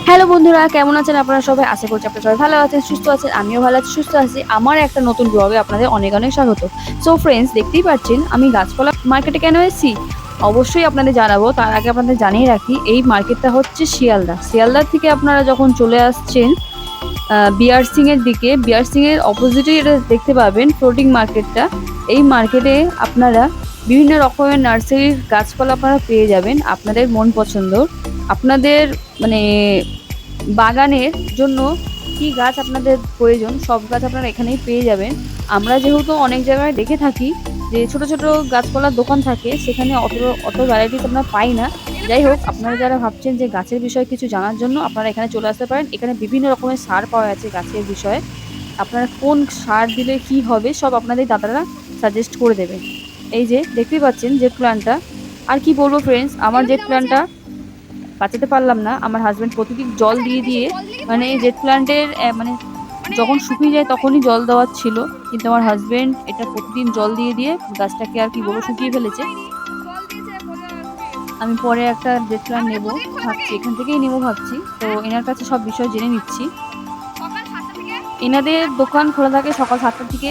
Hello বন্ধুরা, কেমন আছেন আপনারা সবাই? আশা করছি আপনারা সবাই ভালো আছেন, সুস্থ আছেন। আমিও ভালো আছি, সুস্থ আছি। আমার একটা নতুন ব্লগে আপনাদের অনেক অনেক স্বাগত। সো ফ্রেন্ডস, দেখতেই পাচ্ছেন আমি গাছপালা মার্কেটে কেন এসেছি অবশ্যই আপনাদের জানাবো। তার আগে আপনাদের জানিয়ে রাখি, এই মার্কেটটা হচ্ছে শিয়ালদা থেকে আপনারা যখন চলে আসছেন বিআরসিং এর দিকে, বিআরসিং এর অপোজিটে এটা দেখতে পাবেন ফ্লোটিং মার্কেটটা। এই মার্কেটে আপনারা বিভিন্ন রকমের নার্সারির গাছপালা আপনারা পেয়ে যাবেন আপনাদের মন পছন্দ। আপনাদের মানে বাগানের জন্য কি গাছ আপনাদের প্রয়োজন সব গাছ আপনারা এখানেই পেয়ে যাবেন। আমরা যেহেতু অনেক জায়গায় দেখে থাকি যে ছোট ছোট গাছপালার দোকান থাকে, সেখানে অত অত ভ্যারাইটিস আমরা পাই না। যাই হোক, আপনারা যারা ভাবছেন যে গাছের বিষয়ে কিছু জানার জন্য আপনারা এখানে চলে আসতে পারেন। এখানে বিভিন্ন রকমের সার পাওয়া যাচ্ছে গাছের বিষয়ে। আপনারা কোন সার দিলে কি হবে সব আপনাদের দাদারা সাজেস্ট করে দেবে। এই যে দেখতেই পাচ্ছেন জেট প্ল্যান্টটা, আর কি বলবো ফ্রেন্ডস, আমার জেট প্ল্যান্টটা বাঁচাতে পারলাম না। আমার হাজব্যান্ড প্রতিদিন জল দিয়ে দিয়ে মানে জেট প্ল্যান্টের মানে যখন শুকিয়ে যায় তখনই জল দেওয়ার ছিল, কিন্তু আমার হাজব্যান্ড এটা প্রতিদিন জল দিয়ে দিয়ে গাছটাকে আর কি বলবো শুকিয়ে ফেলেছে। আমি পরে একটা জেট প্ল্যান্ট নেবো ভাবছি, এখান থেকেই নেবো ভাবছি। তো এনার কাছে সব বিষয় জেনে নিচ্ছি। এনাদের দোকান খোলা থাকে সকাল 7টা থেকে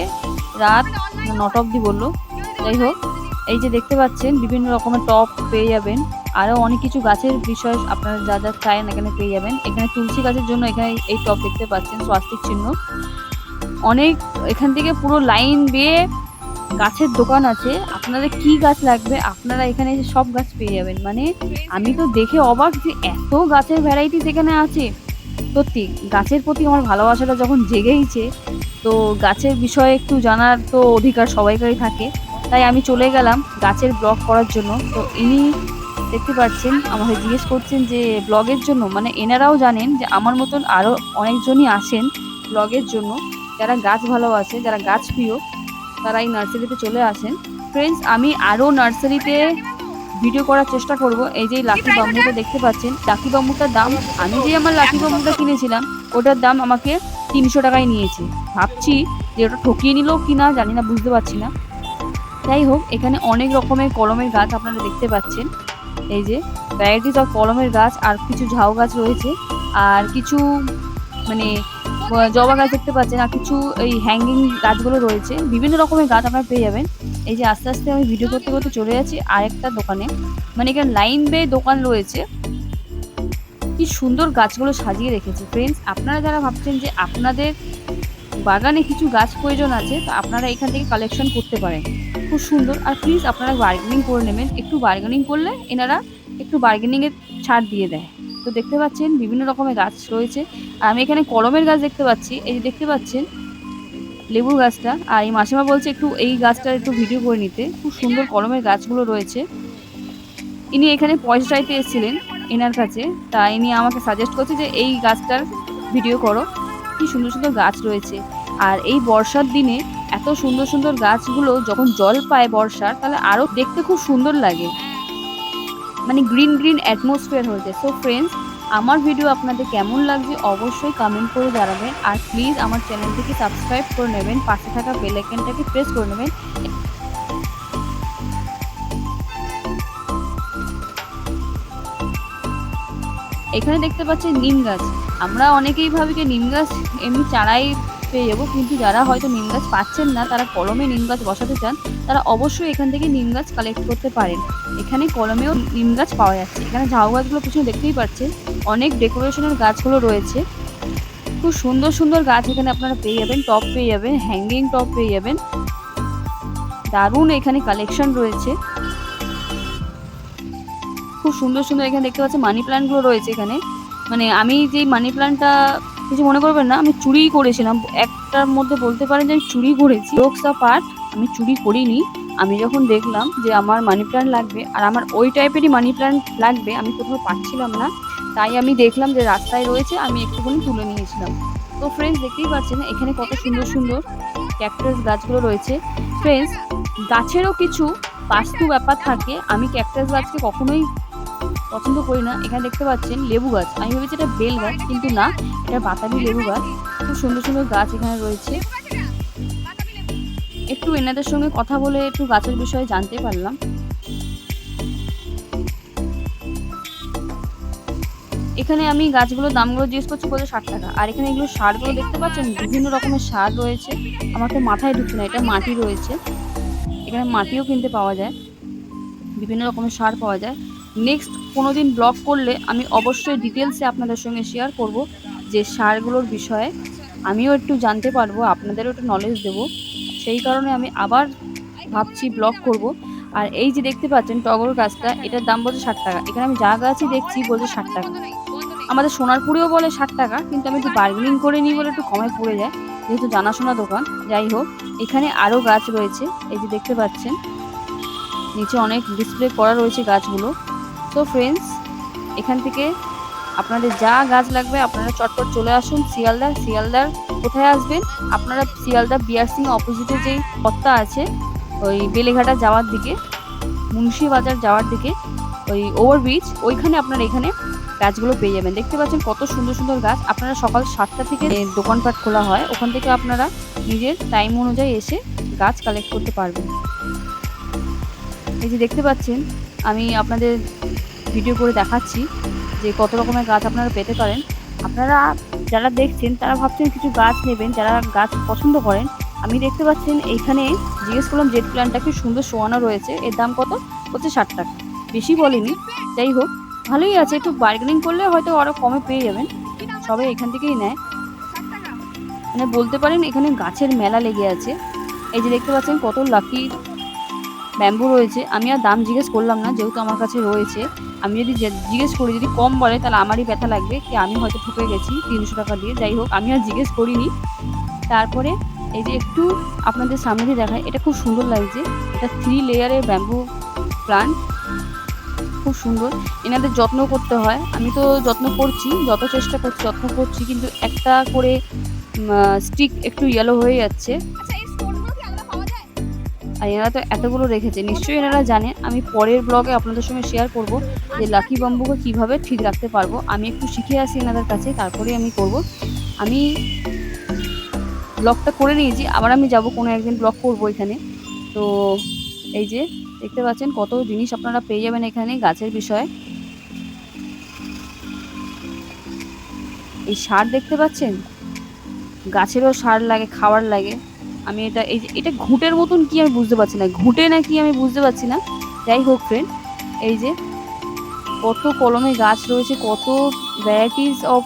রাত 9টা অবধি বললো। যাই হোক, এই যে দেখতে পাচ্ছেন বিভিন্ন রকমের টপ পেয়ে যাবেন, আরও অনেক কিছু গাছের বিষয় আপনারা যা যা চান এখানে পেয়ে যাবেন। এখানে তুলসী গাছের জন্য এখানে এই টপ দেখতে পাচ্ছেন স্বাস্তিক চিহ্ন। অনেক এখান থেকে পুরো লাইন বেয়ে গাছের দোকান আছে। আপনাদের কি গাছ লাগবে আপনারা এখানে এসে সব গাছ পেয়ে যাবেন। মানে আমি তো দেখে অবাক যে এত গাছের ভ্যারাইটিস এখানে আছে। সত্যি গাছের প্রতি আমার ভালোবাসাটা যখন জেগেইছে, তো গাছের বিষয়ে একটু জানার তো অধিকার সবাইকারই থাকে। তাই আমি চলে গেলাম গাছের ব্লগ করার জন্য। তো ইনি দেখতে পাচ্ছেন আমাকে জিজ্ঞেস করছেন যে ব্লগের জন্য, মানে এনারাও জানেন যে আমার মতন আরও অনেকজনই আসেন ব্লগের জন্য, যারা গাছ ভালোবাসে, যারা গাছ প্রিয়, তারা এই নার্সারিতে চলে আসেন। ফ্রেন্ডস, আমি আরও নার্সারিতে ভিডিও করার চেষ্টা করব। এই যে লাকি বাম্বুটা দেখতে পাচ্ছেন, লাকি বাম্বুটার দাম, আমি যে আমার লাকি বাম্বুটা কিনেছিলাম ওটার দাম আমাকে 300 টাকায় নিয়েছে। ভাবছি যে ওটা ঠকিয়ে নিল কি না জানি না, বুঝতে পারছি না। যাই হোক, এখানে অনেক রকমের কলমের গাছ আপনারা দেখতে পাচ্ছেন। এই যে ভ্যারাইটিস অফ কলমের গাছ, আর কিছু ঝাউ গাছ রয়েছে, আর কিছু মানে জবা গাছ দেখতে পাচ্ছেন, আর কিছু এই হ্যাঙ্গিং গাছগুলো রয়েছে। বিভিন্ন রকমের গাছ আপনারা পেয়ে যাবেন। এই যে আস্তে আস্তে আমি ভিডিও করতে করতে চলে যাচ্ছি আরেকটা দোকানে। মানে এখানে লাইন বেয়ে দোকান রয়েছে, কি সুন্দর গাছগুলো সাজিয়ে রেখেছে। ফ্রেন্ডস, আপনারা যারা ভাবছেন যে আপনাদের বাগানে কিছু গাছ প্রয়োজন আছে, তো আপনারা এখান থেকে কালেকশন করতে পারেন। খুব সুন্দর। আর প্লিজ আপনারা বার্গেনিং করে নেবেন, একটু বার্গেনিং করলে এনারা একটু বার্গেনিংয়ের ছাড় দিয়ে দেয়। তো দেখতে পাচ্ছেন বিভিন্ন রকমের গাছ রয়েছে। আর আমি এখানে কলমের গাছ দেখতে পাচ্ছি। এই যে দেখতে পাচ্ছেন লেবুর গাছটা, আর এই মাসিমা বলছে একটু এই গাছটার একটু ভিডিও করে নিতে। খুব সুন্দর কলমের গাছগুলো রয়েছে। ইনি এখানে পয়সা চাইতে এসেছিলেন এনার কাছে, তা ইনি আমাকে সাজেস্ট করছে যে এই গাছটার ভিডিও করো। কি সুন্দর সুন্দর গাছ রয়েছে। আর এই বর্ষার দিনে এত সুন্দর সুন্দর গাছগুলো যখন জল পায় বর্ষার, তাহলে আরও দেখতে খুব সুন্দর লাগে। মানে গ্রিন গ্রিন অ্যাটমসফিয়ার হয়েছে। সো ফ্রেন্ডস, আমার ভিডিও আপনাদের কেমন লাগছে অবশ্যই কমেন্ট করে জানাবেন। আর প্লিজ আমার চ্যানেলটিকে সাবস্ক্রাইব করে নেবেন, পাশে থাকা বেল আইকনটাকে প্রেস করে নেবেন। এখানে দেখতে পাচ্ছেন নিম গাছ। আমরা অনেকেই ভাবি যে নিম গাছ এমনি চারাই পেয়ে যাবো, কিন্তু যারা হয়তো নিম গাছ পাচ্ছেন না, তারা কলমে নিম গাছ বসাতে চান, তারা অবশ্যই এখান থেকে নিম গাছ কালেক্ট করতে পারেন। এখানে কলমেও নিম গাছ পাওয়া যাচ্ছে। এখানে ঝাউ গাছগুলো পিছনে দেখতেই পাচ্ছেন, অনেক ডেকোরেশনের গাছগুলো রয়েছে। খুব সুন্দর সুন্দর গাছ এখানে আপনারা পেয়ে যাবেন, টপ পেয়ে যাবেন, হ্যাঙ্গিং টপ পেয়ে যাবেন। দারুণ এখানে কালেকশন রয়েছে, খুব সুন্দর সুন্দর। এখানে দেখতে পাচ্ছি মানি প্ল্যান্টগুলো রয়েছে এখানে। মানে আমি যে মানি প্ল্যান্টটা, কিছু মনে করবেন না, আমি চুরিই করেছিলাম। একটার মধ্যে বলতে পারেন যে আমি চুরি করেছি। জোকস পার্ট, আমি চুরি করিনি। আমি যখন দেখলাম যে আমার মানি প্ল্যান্ট লাগবে, আর আমার ওই টাইপেরই মানি প্ল্যান্ট লাগবে, আমি কোথাও পাচ্ছিলাম না, তাই আমি দেখলাম যে রাস্তায় রয়েছে, আমি একটুখানি তুলে নিয়েছিলাম। তো ফ্রেন্ডস, দেখতেই পাচ্ছেন এখানে কত সুন্দর সুন্দর ক্যাকটাস গাছগুলো রয়েছে। ফ্রেন্ডস, গাছেরও কিছু বাস্তু ব্যাপার থাকে। আমি ক্যাকটাস গাছকে কখনোই পছন্দ করি না। এখানে দেখতে পাচ্ছেন লেবু গাছ, আমি ভেবেছি এটা বেল গাছ, কিন্তু না, এটা বাতাবি লেবু গাছ। খুব সুন্দর সুন্দর গাছ এখানে রয়েছে। একটু এনাদের সঙ্গে কথা বলে একটু গাছের বিষয়ে জানতে পারলাম। এখানে আমি গাছগুলোর দামগুলো জিজ্ঞেস করছি, বলছে 60 টাকা। আর এখানে এগুলো সারগুলো দেখতে পাচ্ছেন, বিভিন্ন রকমের সার রয়েছে। আমার তো মাথায় ঢুকছে না, এটা মাটি রয়েছে। এখানে মাটিও কিনতে পাওয়া যায়, বিভিন্ন রকমের সার পাওয়া যায়। নেক্সট কোনোদিন ব্লগ করলে আমি অবশ্যই ডিটেলসে আপনাদের সঙ্গে শেয়ার করব যে সারগুলোর বিষয়ে। আমিও একটু জানতে পারবো, আপনাদেরও একটু নলেজ দেবো। সেই কারণে আমি আবার ভাবছি ব্লগ করব। আর এই যে দেখতে পাচ্ছেন টগর গাছটা, এটার দাম বলছে 60 টাকা। এখানে আমি যা গাছই দেখছি বলছে 60 টাকা। আমাদের সোনারপুরেও বলে 60 টাকা, কিন্তু আমি একটু বার্গেনিং করে নিই বলে একটু কমে পড়ে যায়, যেহেতু জানাশোনা দোকান। যাই হোক, এখানে আরও গাছ রয়েছে, এই যে দেখতে পাচ্ছেন নিচে অনেক ডিসপ্লে করা রয়েছে গাছগুলো। তো ফ্রেন্ডস, এখান থেকে আপনাদের যা গাছ লাগবে আপনারা চটপট চলে আসুন শিয়ালদার কোথায় আসবেন আপনারা? শিয়ালদা বিআরসি অপোজিটে যেই পথটা আছে, ওই বেলেঘাটা যাওয়ার দিকে, মুন্সিবাজার যাওয়ার দিকে, ওই ওভারব্রিজ, ওইখানে আপনারা এখানে গাছগুলো পেয়ে যাবেন। দেখতে পাচ্ছেন কত সুন্দর সুন্দর গাছ। আপনারা সকাল 7টা থেকে দোকানপাট খোলা হয়, ওখান থেকে আপনারা নিজের টাইম অনুযায়ী এসে গাছ কালেক্ট করতে পারবেন। এই যে দেখতে পাচ্ছেন, আমি আপনাদের ভিডিও করে দেখাচ্ছি যে কত রকমের গাছ আপনারা পেতে পারেন। আপনারা যারা দেখছেন তারা ভাবছেন কিছু গাছ নেবেন, যারা গাছ পছন্দ করেন। আমি দেখতে পাচ্ছেন এইখানে জিজ্ঞেস করলাম, জেড প্ল্যান্টটা কি সুন্দর শোয়ানো রয়েছে, এর দাম কত? বলছে 60 টাকা। বেশি বলেনি, যাই হোক ভালোই আছে। একটু বার্গেনিং করলে হয়তো আরও কমে পেয়ে যাবেন। সবাই এখান থেকেই নেয়, মানে বলতে পারেন এখানে গাছের মেলা লেগে আছে। এই যে দেখতে পাচ্ছেন কত লাকি ব্যাম্বু রয়েছে। আমি আর দাম জিজ্ঞেস করলাম না, যেহেতু আমার কাছে রয়েছে। আমি যদি জিজ্ঞেস করি, যদি কম বলে, তাহলে আমারই ব্যথা লাগবে কি আমি হয়তো ঠকে গেছি 300 টাকা দিয়ে। যাই হোক, আমি আর জিজ্ঞেস করিনি। তারপরে এই যে একটু আপনাদের সামনে দিয়ে দেখায়, এটা খুব সুন্দর লাগছে। এটা 3 লেয়ারের ব্যাম্বু প্লান্ট, খুব সুন্দর। এনাদের যত্ন করতে হয়, আমি তো যত্ন করছি, যত চেষ্টা করছি যত্ন করছি, কিন্তু একটা করে স্টিক একটু ইয়েলো হয়ে যাচ্ছে। আর এনারা তো এতগুলো রেখেছে, নিশ্চয়ই এনারা জানে। আমি পরের ব্লগে আপনাদের সঙ্গে শেয়ার করব যে লাকি বাম্বুকে কীভাবে ঠিক রাখতে পারবো। আমি একটু শিখে আসি এনাদের কাছে, তারপরে আমি করব। আমি ব্লগটা করে নিয়েছি, আবার আমি যাব কোনো একদিন ব্লগ করব এখানে। তো এই যে দেখতে পাচ্ছেন কত জিনিস আপনারা পেয়ে যাবেন এখানে গাছের বিষয়ে। এই সার দেখতে পাচ্ছেন, গাছেরও সার লাগে, খাওয়ার লাগে। আমি এটা, এই যে এটা ঘুঁটের মতন কি আমি বুঝতে পারছি না, ঘুঁটে না কি আমি বুঝতে পারছি না। যাই হোক ফ্রেন্ড, এই যে কত কলমে গাছ রয়েছে, কত ভ্যারাইটিস অফ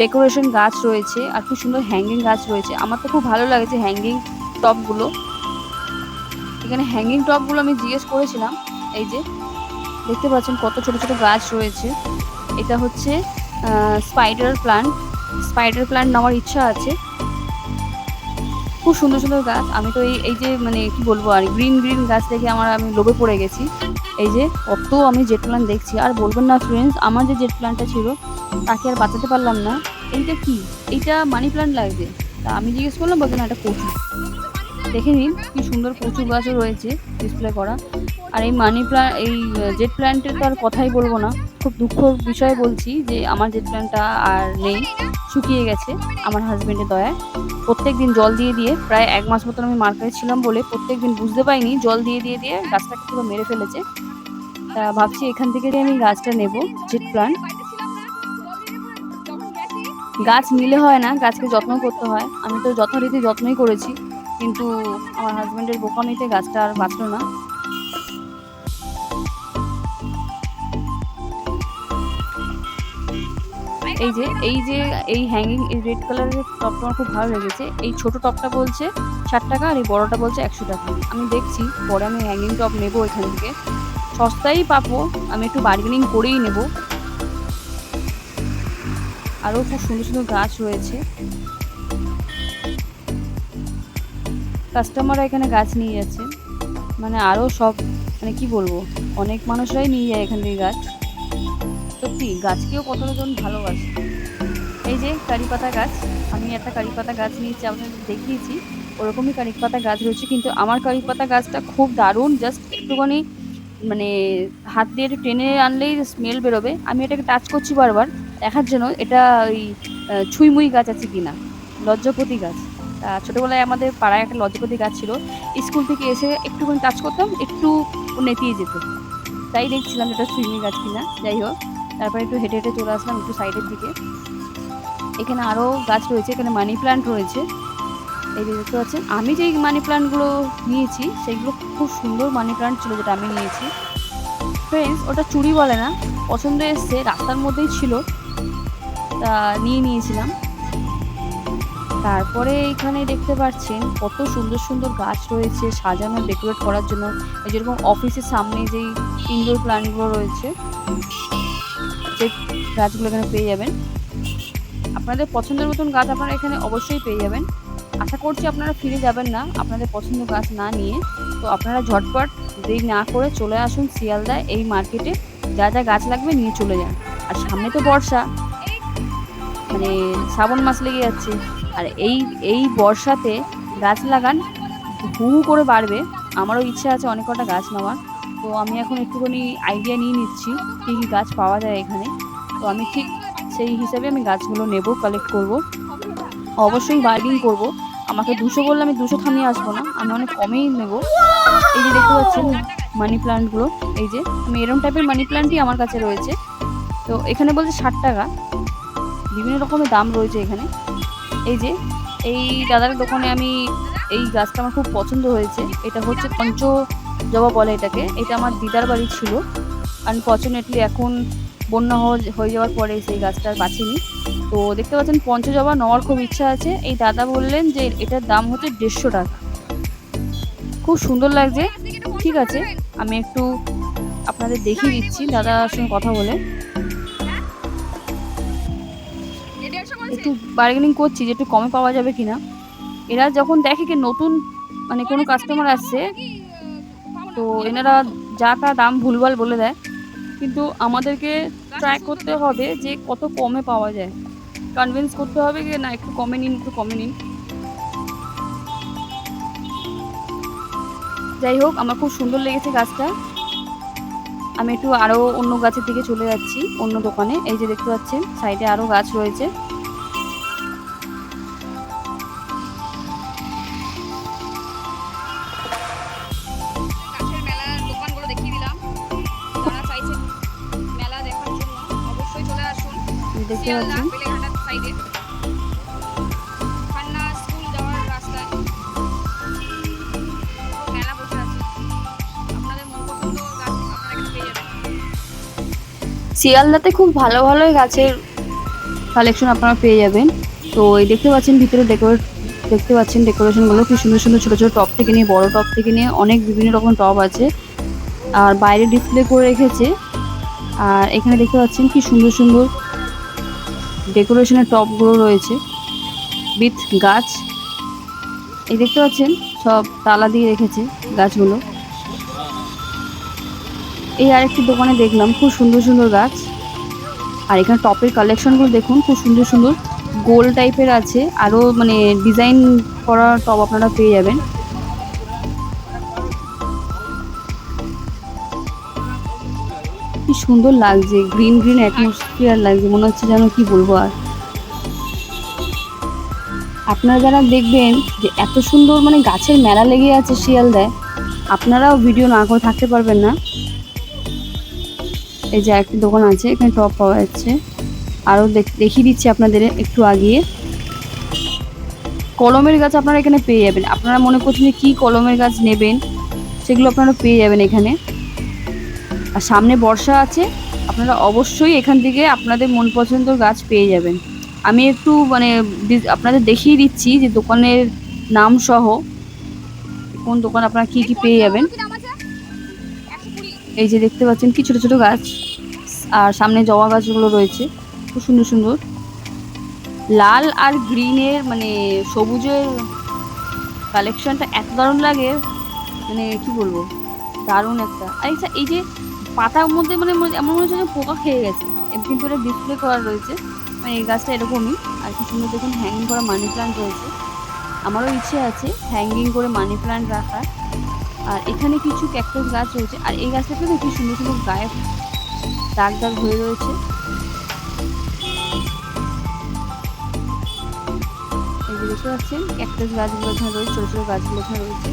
ডেকোরেশন গাছ রয়েছে, আর খুব সুন্দর হ্যাঙ্গিং গাছ রয়েছে। আমার তো খুব ভালো লাগছে হ্যাঙ্গিং টপগুলো। এখানে হ্যাঙ্গিং টপগুলো আমি জিজ্ঞেস করেছিলাম। এই যে দেখতে পাচ্ছেন কত ছোট ছোট গাছ রয়েছে। এটা হচ্ছে স্পাইডার প্ল্যান্ট নেওয়ার ইচ্ছা আছে। খুব সুন্দর সুন্দর গাছ। আমি তো এই যে মানে কি বলবো, আর গ্রিন গাছ দেখে আমি লোভে পড়ে গেছি। এই যে কত আমি জেট প্ল্যান্ট দেখছি, আর বলবেন না ফ্রেন্ডস, আমার যে জেট প্ল্যান্টটা ছিল তাকে আর বাঁচাতে পারলাম না। এইটা কি? এইটা মানি প্ল্যান্ট লাগছে। তা আমি জিজ্ঞেস করলাম, বলছে না এটা কচু। দেখে নিন কি সুন্দর কচু গাছও রয়েছে ডিসপ্লে করা। আর এই এই জেট প্ল্যান্টের তো আর কথাই বলবো না। খুব দুঃখর বিষয় বলছি যে আমার জেট প্ল্যান্টটা আর নেই, শুকিয়ে গেছে আমার হাজবেন্ডের দয়ায়। প্রত্যেক দিন জল দিয়ে দিয়ে প্রায় 1 মাস মতন আমি মার্কেটে ছিলাম বলে প্রত্যেক দিন বুঝতে পাইনি, জল দিয়ে দিয়ে দিয়ে গাছটাকে পুরো মেরে ফেলেছে। তা ভাবছি এখান থেকে আমি গাছটা নেব, জেট প্ল্যান্ট। গাছ নিলে হয় না, গাছকে যত্ন করতে হয়। আমি তো যথারীতি যত্নই করেছি, কিন্তু আমার হাজবেন্ডের বোকামিতে গাছটা আর বাঁচলো না। এই হ্যাঙ্গিং এই রেড কালারের টপটা আমার খুব ভালো লেগেছে। এই ছোট টপটা বলছে 60 টাকা, আর এই বড়টা বলছে 100 টাকা। আমি দেখছি পরে আমি হ্যাঙ্গিং টপ নেবো এখান থেকে, সস্তাই পাবো। আমি একটু বার্গেনিং করেই নেব। আরও খুব সুন্দর সুন্দর গাছ রয়েছে। কাস্টমাররা এখানে গাছ নিয়ে যাচ্ছে, মানে আরও সব, মানে কি বলবো, অনেক মানুষরাই নিয়ে যায় এখান থেকে গাছ। সত্যি গাছকেও কতজন ভালোবাসে। এই যে কারি পাতা গাছ, আমি একটা কারি পাতা গাছ নিয়েছি, আপনাদের দেখিয়েছি। ওরকমই কারি পাতা গাছ রয়েছে, কিন্তু আমার কারি পাতা গাছটা খুব দারুণ। জাস্ট একটুখানি মানে হাত দিয়ে একটু টেনে আনলেই স্মেল বেরোবে। আমি এটাকে টাচ করছি বারবার দেখার জন্য এটা ওই ছুঁইমুই গাছ আছে কিনা, লজ্জাপতি গাছ। ছোটোবেলায় আমাদের পাড়ায় একটা লজ্জাপতি গাছ ছিল, স্কুল থেকে এসে একটুখানি টাচ করতাম, একটু নেতিয়ে যেত। তাই দেখছিলাম এটা ছুঁইমুই গাছ কিনা। যাই হোক, তারপরে একটু হেঁটে হেঁটে চলে আসলাম একটু সাইডের দিকে। এখানে আরও গাছ রয়েছে, এখানে মানি প্ল্যান্ট রয়েছে। এই যে দেখতে পাচ্ছেন, আমি যেই মানি প্ল্যান্টগুলো নিয়েছি সেগুলো খুব সুন্দর মানি প্ল্যান্ট ছিল যেটা আমি নিয়েছি। ফ্রেন্ডস, ওটা চুরি বলে না, পছন্দ এসছে, রাস্তার মধ্যেই ছিল, তা নিয়েছিলাম। তারপরে এখানে দেখতে পাচ্ছেন কত সুন্দর সুন্দর গাছ রয়েছে সাজানো ডেকোরেট করার জন্য। এই যেরকম অফিসের সামনে যেই ইনডোর প্ল্যান্টগুলো রয়েছে, যে গাছগুলো এখানে পেয়ে যাবেন। আপনাদের পছন্দের মতন গাছ আপনারা এখানে অবশ্যই পেয়ে যাবেন। আশা করছি আপনারা ফিরে যাবেন না আপনাদের পছন্দের গাছ না নিয়ে। তো আপনারা ঝটপট দেরি না করে চলে আসুন শিয়ালদায় এই মার্কেটে, যা যা গাছ লাগবে নিয়ে চলে যান। আর সামনে তো বর্ষা, মানে শ্রাবণ মাস লেগে যাচ্ছে, আর এই এই বর্ষাতে গাছ লাগান, হু হু করে বাড়বে। আমারও ইচ্ছা আছে অনেক কটা গাছ নেওয়ার। তো আমি এখন একটুখানি আইডিয়া নিয়ে নিচ্ছি কী কী গাছ পাওয়া যায় এখানে। তো আমি ঠিক সেই হিসাবে আমি গাছগুলো নেব, কালেক্ট করব, অবশ্যই বার্গেনিং করব। আমাকে 200 বললে আমি 200 থামিয়ে আসবো না, আমি অনেক কমেই নেব। এই যে দেখতে পাচ্ছেন মানি প্ল্যান্টগুলো, এই যে আমি এরকম টাইপের মানি প্ল্যান্টই আমার কাছে রয়েছে। তো এখানে বলছে 60 টাকা, বিভিন্ন রকমের দাম রয়েছে এখানে। এই যে এই দাদার দোকানে আমি এই গাছটা আমার খুব পছন্দ হয়েছে। এটা হচ্ছে পঞ্চ জবা বলে এটাকে। এটা আমার দিদার বাড়ি ছিল, আনফর্চুনেটলি এখন বন্যা হয়ে যাওয়ার পরে সেই গাছটা আর বাঁচিনি। তো দেখতে পাচ্ছেন পঞ্চজবা নেওয়ার খুব ইচ্ছা আছে। এই দাদা বললেন যে এটার দাম হচ্ছে 150 টাকা। খুব সুন্দর লাগছে। ঠিক আছে, আমি একটু আপনাদের দেখিয়ে দিচ্ছি দাদার সঙ্গে কথা বলে। একটু বার্গেনিং করছি যে একটু কমে পাওয়া যাবে কিনা। এরা যখন দেখে কি নতুন মানে কোনো কাস্টমার আসছে, তো এনারা যা তা দাম ভুলভাল বলে দেয়, কিন্তু আমাদেরকে ট্রাই করতে হবে যে কত কমে পাওয়া যায়, কনভিন্স করতে হবে যে না একটু কমে নিন, একটু কমে নিন। যাই হোক, আমার খুব সুন্দর লেগেছে গাছটা। আমি একটু আরও অন্য গাছের দিকে চলে যাচ্ছি, অন্য দোকানে। এই যে দেখতে পাচ্ছেন সাইডে আরও গাছ রয়েছে। দেখতে পাচ্ছেন শিয়ালদাতে খুব ভালো ভালো গাছের কালেকশন আপনারা পেয়ে যাবেন। তো এই দেখতে পাচ্ছেন ভিতরে দেখতে পাচ্ছেন ডেকোরেশনগুলো কি সুন্দর সুন্দর, ছোটো ছোটো টপ থেকে নিয়ে বড় টপ থেকে নিয়ে অনেক বিভিন্ন রকম টপ আছে, আর বাইরে ডিসপ্লে করে রেখেছে। আর এখানে দেখতে পাচ্ছেন কি সুন্দর সুন্দর ডেকোরেশনের টপগুলো রয়েছে উইথ গাছ। এই দেখতে পাচ্ছেন সব তালা দিয়ে রেখেছে গাছগুলো। এই আরেকটি দোকানে দেখলাম খুব সুন্দর সুন্দর গাছ। আর এখানে টপের কালেকশনগুলো দেখুন, খুব সুন্দর সুন্দর গোল টাইপের আছে, আরও মানে ডিজাইন করা টপ আপনারা পেয়ে যাবেন। কি সুন্দর লাগছে, গ্রিন গ্রিন অ্যাটমসফিয়ার লাগছে, মনে হচ্ছে যেন কি বলবো। আর আপনারা যারা দেখবেন যে এত সুন্দর মানে গাছের মেলা লেগে আছে শিয়ালদায়, আপনারাও ভিডিও না করে থাকতে পারবেন না। এই যে একটি দোকান আছে, এখানে টপ পাওয়া যাচ্ছে। আরও দেখিয়ে দিচ্ছি আপনাদের একটু আগিয়ে। কলমের গাছ আপনারা এখানে পেয়ে যাবেন। আপনারা মনে করছেন যে কী কলমের গাছ নেবেন, সেগুলো আপনারা পেয়ে যাবেন এখানে। আর সামনে বর্ষা আছে, আপনারা অবশ্যই এখান থেকে আপনাদের মন পছন্দের গাছ পেয়ে যাবেন। আমি একটু মানে আপনাদের দেখিয়ে দিচ্ছি যে দোকানের নাম সহ কোন দোকান আপনারা কি কি পেয়ে যাবেন। এই যে দেখতে পাচ্ছেন কি ছোট ছোট গাছ, আর সামনে জবা গাছগুলো রয়েছে খুব সুন্দর সুন্দর। লাল আর গ্রিনের মানে সবুজের কালেকশনটা এত দারুণ লাগে, মানে কি বলবো, দারুণ একটা। আচ্ছা, এই যে পাতার মধ্যে মানে এমন মনে হচ্ছে যে পোকা খেয়ে গেছে, কিন্তু এটা ডিসপ্লে করা রয়েছে। মানে এই গাছটা এরকমই। আর কি সুন্দর দেখুন হ্যাঙ্গিং করা মানি প্ল্যান্ট রয়েছে। আমারও ইচ্ছে আছে হ্যাঙ্গিং করে মানি প্ল্যান্ট রাখার। আর এখানে কিছু ক্যাকটাস গাছ রয়েছে, আর এই গাছটাতে কি সুন্দর সুন্দর গায়ে দাগ দাগ হয়ে রয়েছে। এই যে দেখতে পাচ্ছেন ক্যাকটাস গাছগুলো এখানে রয়েছে, ছোটো ছোটো গাছগুলো এখানে রয়েছে।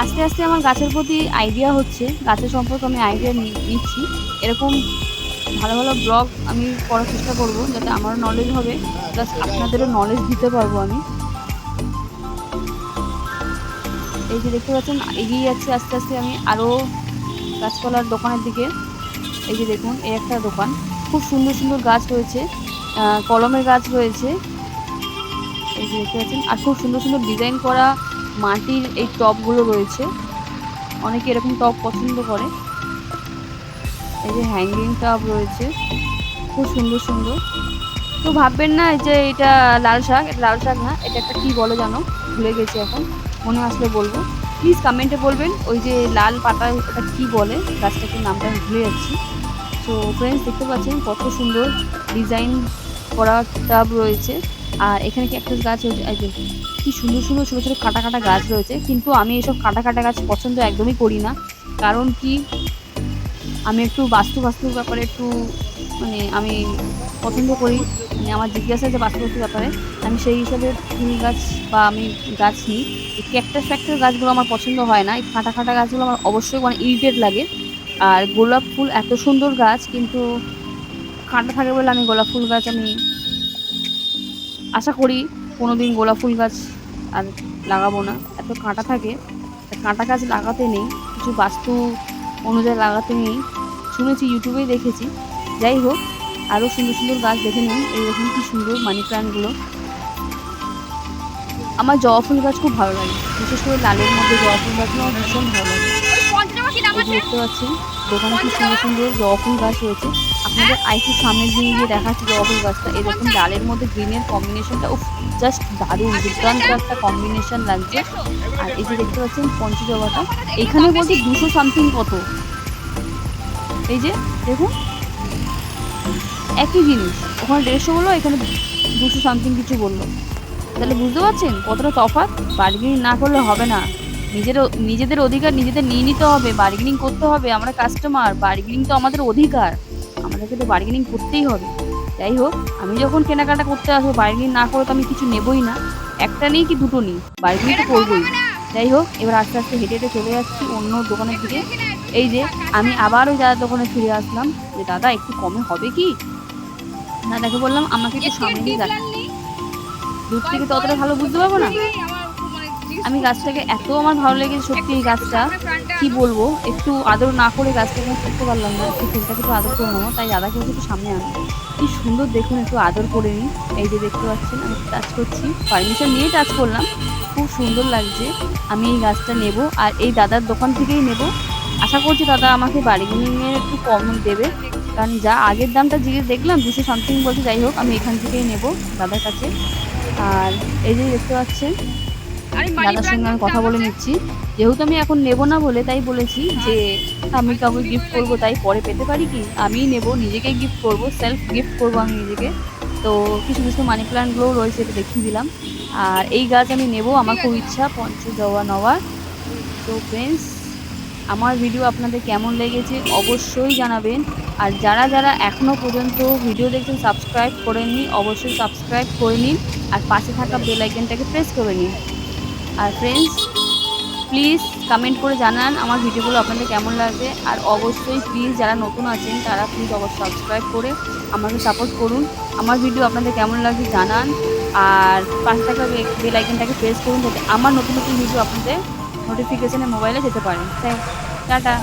আস্তে আস্তে আমার গাছের প্রতি আইডিয়া হচ্ছে, গাছের সম্পর্কে আমি আইডিয়া নিচ্ছি। এরকম ভালো ভালো ব্লগ আমি করার চেষ্টা করব, যাতে আমারও নলেজ হবে, প্লাস আপনাদেরও নলেজ দিতে পারবো আমি। এই যে দেখতে পাচ্ছেন এগিয়ে যাচ্ছি আস্তে আস্তে আমি আরও গাছপালার দোকানের দিকে। এই যে দেখুন, এই একটা দোকান, খুব সুন্দর সুন্দর গাছ রয়েছে, কলমের গাছ রয়েছে। এই যে দেখতে পাচ্ছেন, আর খুব সুন্দর সুন্দর ডিজাইন করা মাটির এই টবগুলো রয়েছে, অনেকে এরকম টব পছন্দ করে। এই যে হ্যাঙ্গিং টব রয়েছে, খুব সুন্দর সুন্দর। তো ভাববেন না যে এটা লাল শাক, এটা লাল শাক না, এটা একটা কি বলে জানো, ভুলে গেছি এখন, মনে আসলে বলবো। প্লিজ কমেন্টে বলবেন ওই যে লাল পাতা এটা কি বলে, গাছটাকে নামটা আমি ভুলে যাচ্ছি। তো ফ্রেন্ডস দেখতে পাচ্ছেন কত সুন্দর ডিজাইন করা টাব রয়েছে। আর এখানে কি একটা গাছ হয়েছে, এই যে কি সুন্দর সুন্দর ছোটো ছোটো কাটা কাটা গাছ রয়েছে, কিন্তু আমি এসব কাটা কাটা গাছ পছন্দ একদমই করি না। কারণ কি, আমি একটু বাস্তুর ব্যাপারে একটু মানে আমি পছন্দ করি, মানে আমার জিজ্ঞাসা যে বাস্তুর ব্যাপারে, আমি সেই হিসাবে ফুল গাছ বা আমি গাছ নিই। এই ক্যাকটাস ফ্যাক্টাস গাছগুলো আমার পছন্দ হয় না, এই খাটা খাটা গাছগুলো আমার অবশ্যই মানে ইরিটেট লাগে। আর গোলাপ ফুল এত সুন্দর গাছ, কিন্তু কাঁটা থাকে বলে আমি গোলাপ ফুল গাছ আমি আশা করি কোনোদিন গোলাপ ফুল গাছ আর লাগাবো না, এত কাঁটা থাকে। কাঁটা গাছ লাগাতে নেই, কিছু বাস্তু অনুযায়ী লাগাতে নেই, শুনেছি, ইউটিউবেই দেখেছি। যাই হোক, আরও সুন্দর সুন্দর গাছ দেখে নিন। এইরকম কি সুন্দর মানি প্ল্যান্টগুলো। আমার জবা ফুল গাছ খুব ভালো লাগে, বিশেষ করে লালের মধ্যে জবা ফুল গাছগুলো আমার ভীষণ ভালো লাগে। দেখতে পাচ্ছি দোকানে কি সুন্দর সুন্দর জবা ফুল গাছ রয়েছে। আপনাদের আরেকটু সামনের দিকে গিয়ে দেখাচ্ছি জবা ফুল গাছটা। এরকম লালের মধ্যে গ্রিনের কম্বিনেশনটা উফ, জাস্ট দারুণ, দুর্দান্ত একটা কম্বিনেশন লাগছে। আর এই যে দেখতে পাচ্ছেন পঞ্চজবাটা, এখানে বলতে 200 সামথিং কত, এই যে দেখুন একই জিনিস, ওখানে 150 বললো, এখানে 200 সামথিং কিছু বললো। তাহলে বুঝতে পারছেন কতটা তফাৎ। বার্গেনিং না করলে হবে না, নিজেদের অধিকার নিজেদের নিয়ে নিতে হবে, বার্গেনিং করতে হবে। আমরা কাস্টমার, বার্গেনিং তো আমাদের অধিকার, আমাদেরকে তো বার্গেনিং করতেই হবে। যাই হোক, আমি যখন কেনাকাটা করতে আসবো বার্গেনিং না করে তো আমি কিছু নেবই না, একটা নিই কি দুটো নিই, বার্গেনিং তো করবোই। যাই হোক, এবার আস্তে আস্তে হেঁটে হেঁটে চলে যাচ্ছি অন্য দোকানের দিকে। এই যে আমি আবার ওই দাদার দোকানে ফিরে আসলাম, যে দাদা একটু কমে হবে কি। দাদাকে বললাম আমাকে একটু সামনে দিয়ে দেখা, দূর থেকে তো অতটা ভালো বুঝতে পারবো না। আমি গাছটাকে এত আমার ভালো লেগেছে সত্যি, এই গাছটা কি বলবো, একটু আদর না করে গাছটাকে আমি করতে পারলাম না, একটু ফুলটাকে একটু আদর করে নেবো, তাই দাদাকে একটু সামনে আনবো। কি সুন্দর দেখুন, একটু আদর করে নিই। এই যে দেখতে পাচ্ছেন আমি টাচ করছি, পারমিশন নিয়ে টাচ করলাম, খুব সুন্দর লাগছে। আমি এই গাছটা নেব, আর এই দাদার দোকান থেকেই নেব। আশা করছি দাদা আমাকে বার্গেনিংয়ের একটু কম দেবে, কারণ যা আগের দামটা জিজ্ঞেস দেখলাম 200 সামথিং বলছে। যাই হোক, আমি এখান থেকেই নেব দাদার কাছে। আর এই যে দেখতে পাচ্ছেন দাদার সঙ্গে আমি কথা বলে নিচ্ছি, যেহেতু আমি এখন নেব না বলে তাই বলেছি যে আমি কাউকে গিফট করব, তাই পরে পেতে পারি কি, আমিই নেব, নিজেকেই গিফট করব, সেলফ গিফট করব আমি নিজেকে। তো কিছু কিছু মানি প্ল্যান্টগুলোও রয়েছে, এটা দেখিয়ে দিলাম। আর এই গাছ আমি নেব, আমার খুব ইচ্ছা পঞ্চজবা নেওয়ার। তো ফ্রেন্ডস, আমার ভিডিও আপনাদের কেমন লেগেছে অবশ্যই জানাবেন। আর যারা যারা এখনও পর্যন্ত ভিডিও দেখছেন সাবস্ক্রাইব করেননি, অবশ্যই সাবস্ক্রাইব করে নিন, আর পাশে থাকা বেল আইকনটাকে প্রেস করে নিন। আর ফ্রেন্ডস, প্লিজ কমেন্ট করে জানান আমার ভিডিওগুলো আপনাদের কেমন লাগে। আর অবশ্যই প্লিজ যারা নতুন আছেন তারা প্লিজ অবশ্যই সাবস্ক্রাইব করে আমাকে সাপোর্ট করুন। আমার ভিডিও আপনাদের কেমন লাগে জানান, আর পাশে থাকা বেল আইকনটাকে প্রেস করুন, যাতে আমার নতুন নতুন ভিডিও আপনাদের নোটিফিকেশানে মোবাইলে যেতে পারে। টাটা।